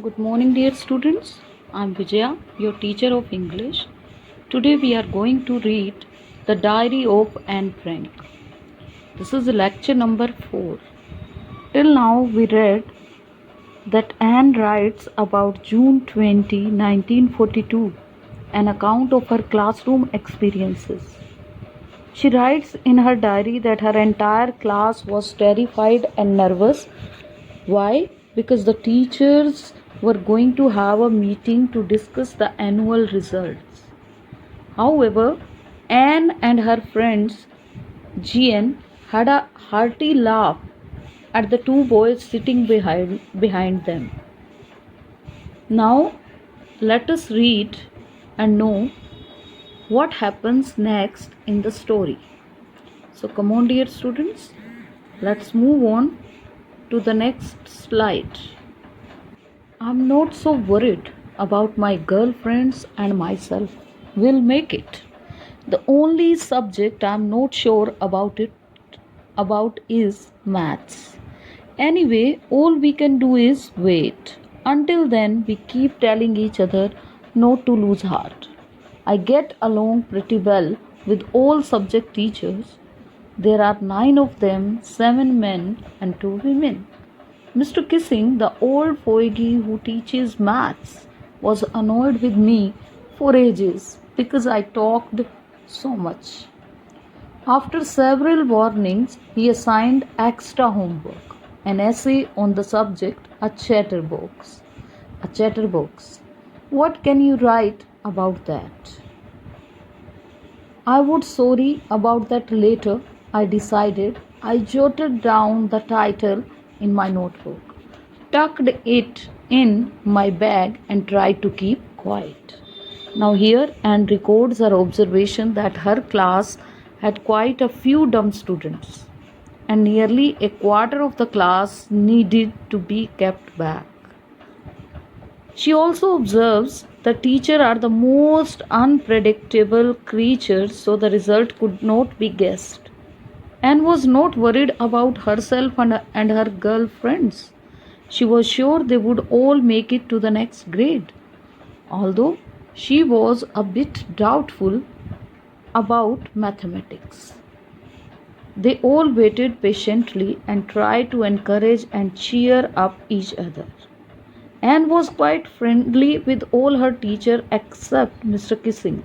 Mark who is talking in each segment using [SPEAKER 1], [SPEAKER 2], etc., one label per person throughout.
[SPEAKER 1] Good morning, dear students. I'm Vijaya, your teacher of English. Today we are going to read The Diary of Anne Frank. This is lecture number 4. Till now we read that Anne writes about June 20, 1942, an account of her classroom experiences. She writes in her diary that her entire class was terrified and nervous. Why? Because the teachers were going to have a meeting to discuss the annual results. However, Anne and her friends Jean had a hearty laugh at the two boys sitting behind them. Now, let us read and know what happens next in the story. So, come on, dear students, let's move on to the next slide. I'm not so worried about my girlfriends and myself. We'll make it. The only subject I'm not sure about is maths. Anyway, all we can do is wait. Until then, we keep telling each other not to lose heart. I get along pretty well with all subject teachers. There are 9 of them, 7 men and 2 women. Mr. Kissing, the old fogey who teaches maths, was annoyed with me for ages because I talked so much. After several warnings, he assigned extra homework, an essay on the subject, a chatterbox. A chatterbox. What can you write about that? I would sorry about that later, I decided. I jotted down the title in my notebook, tucked it in my bag, and tried to keep quiet. Now, here Anne records her observation that her class had quite a few dumb students, and nearly a quarter of the class needed to be kept back. She also observes the teacher are the most unpredictable creatures, so the result could not be guessed. Anne was not worried about herself and her girlfriends. She was sure they would all make it to the next grade, although she was a bit doubtful about mathematics. They all waited patiently and tried to encourage and cheer up each other. Anne was quite friendly with all her teachers except Mr. Kissing,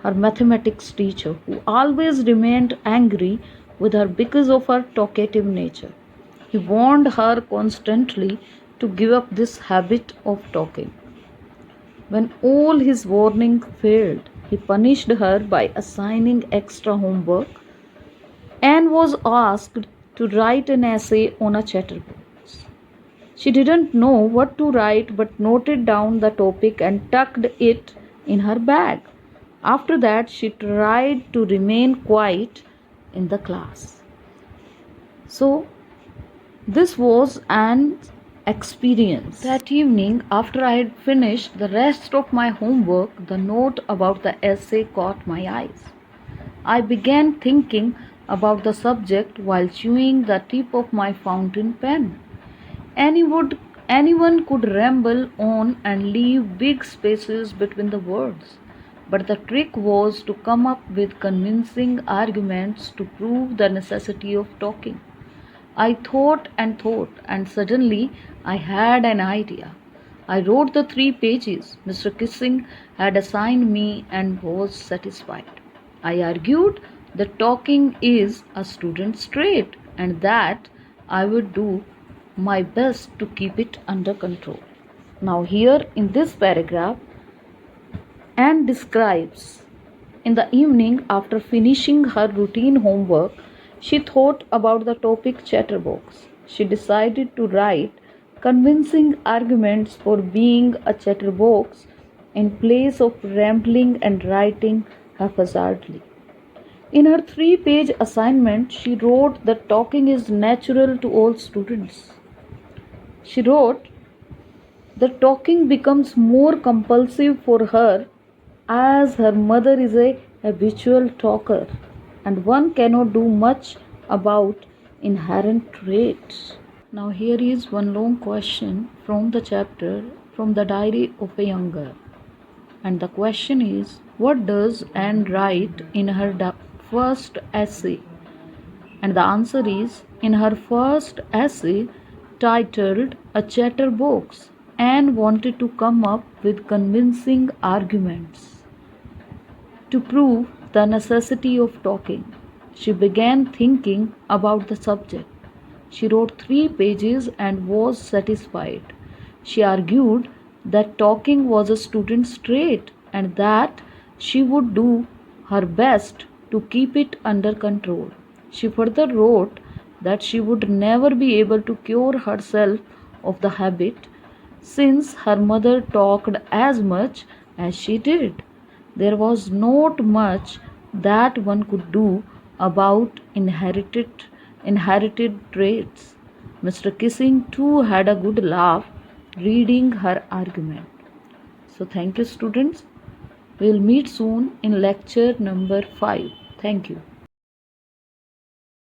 [SPEAKER 1] her mathematics teacher, who always remained angry with her because of her talkative nature. He warned her constantly to give up this habit of talking. When all his warning failed, he punished her by assigning extra homework. Anne was asked to write an essay on a chatterbox. She didn't know what to write but noted down the topic and tucked it in her bag. After that, she tried to remain quiet in the class. So, this was Anne's experience. That evening, after I had finished the rest of my homework, the note about the essay caught my eyes. I began thinking about the subject while chewing the tip of my fountain pen. Anyone could ramble on and leave big spaces between the words, but the trick was to come up with convincing arguments to prove the necessity of talking. I thought, and suddenly I had an idea. I wrote the 3 pages Mr. Kissing had assigned me and was satisfied. I argued that talking is a student's trait and that I would do my best to keep it under control. Now, here in this paragraph, Anne describes in the evening after finishing her routine homework, she thought about the topic chatterbox. She decided to write convincing arguments for being a chatterbox in place of rambling and writing haphazardly. In her 3-page assignment, she wrote that talking is natural to all students. She wrote that talking becomes more compulsive for her as her mother is a habitual talker and one cannot do much about inherent traits. Now, here is one long question from the chapter From the Diary of a Young Girl. And the question is, what does Anne write in her first essay? And the answer is, in her first essay titled A Chatterbox, Anne wanted to come up with convincing arguments to prove the necessity of talking. She began thinking about the subject. She wrote 3 pages and was satisfied. She argued that talking was a student's trait and that she would do her best to keep it under control. She further wrote that she would never be able to cure herself of the habit since her mother talked as much as she did. There was not much that one could do about inherited traits. Mr. Kissing too had a good laugh reading her argument. So thank you, students. We will meet soon in lecture number 5. Thank you.